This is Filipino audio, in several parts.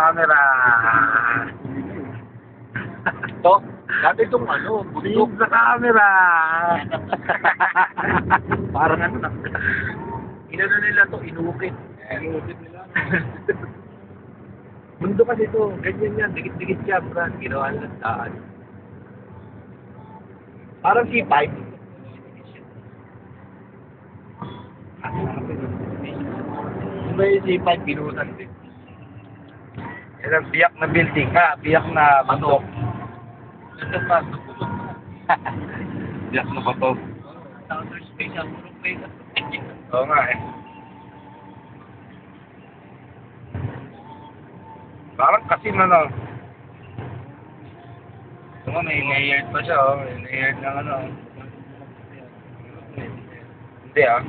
camera. Ito, dati itong ano, bundok. Tingin sa camera. Parang ano na. Inano nila to, inukit. Inukit nila. Mundo kasi ito, ganyan yan, dikit-dikit siya, brad. Ginawa nila daan. Parang C5. Diba yung C5, binutan din. Yan ang biyak na building ka, biyak na bundok. Ito pa, Biyak na bato. outer space, ang puro place. Oo nga eh. Parang kasi ano. Ito nga, may layered pa siya oh. May layered ng ano. Hindi ah.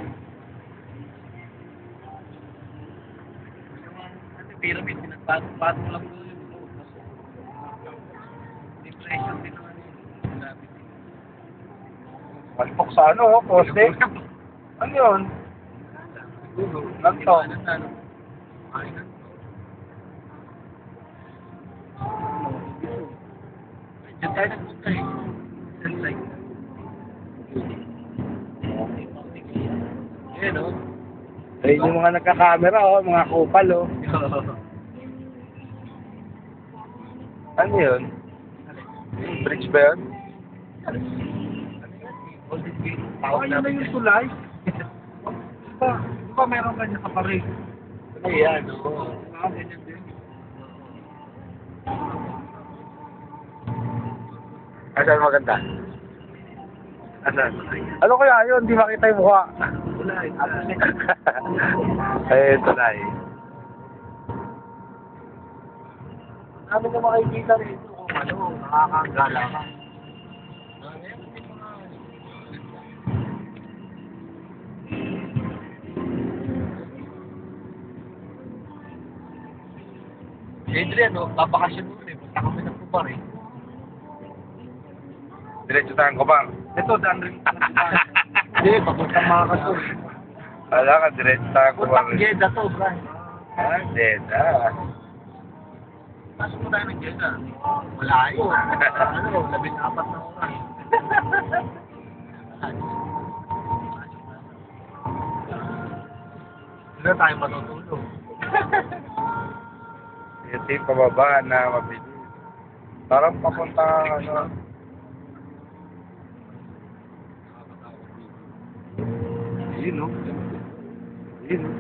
Kasi pyramid, pinagpatong lang doon yung depression din naman yun. Malpok sa ano oh, poste. Ano yun? Lanto. Diyan tayo nagpunta eh. Like, yan o. Ayun yung mga nagka-camera oh, mga kupal oh. Ano yun? Bridge ba yun? Oh, yun na yung tulay. Di ba meron kanya kaparig? Ayan, oo. Ganyan din. Asan maganda? Asan? Ano kaya yun? Di makita yung mukha. Tulay. Ay, tulay. Ano na makikita rito kung ano, nakakagala ka. Adrian, no, babakasyon mo eh. Punta kami ng Pubar eh. Diretso tayo ko bang? Ito, daan rin. Hindi, papunta mga kasur. Wala ka, diretso tayo ko Punta bang? Jeddah to, Brian. Ah, Jeddah. Pasok mo tayo ng Jeddah. Malayo. Ano, 14 na oras. Hindi na tayo matutulog. Ito yung pababa na mabilis. Parang papunta, ano. Yun, no? Yun, no?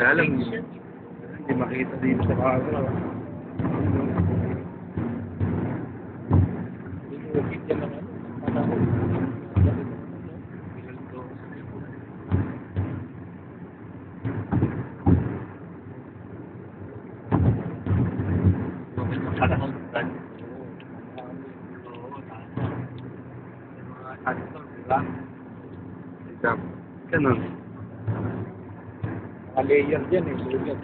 Dalang. Hindi makita dito sa camera. Panahon. Exam. Ganun. Mga layer dyan eh. Layer.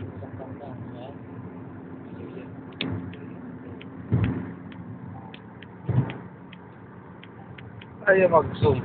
Ayaw mag-zoom.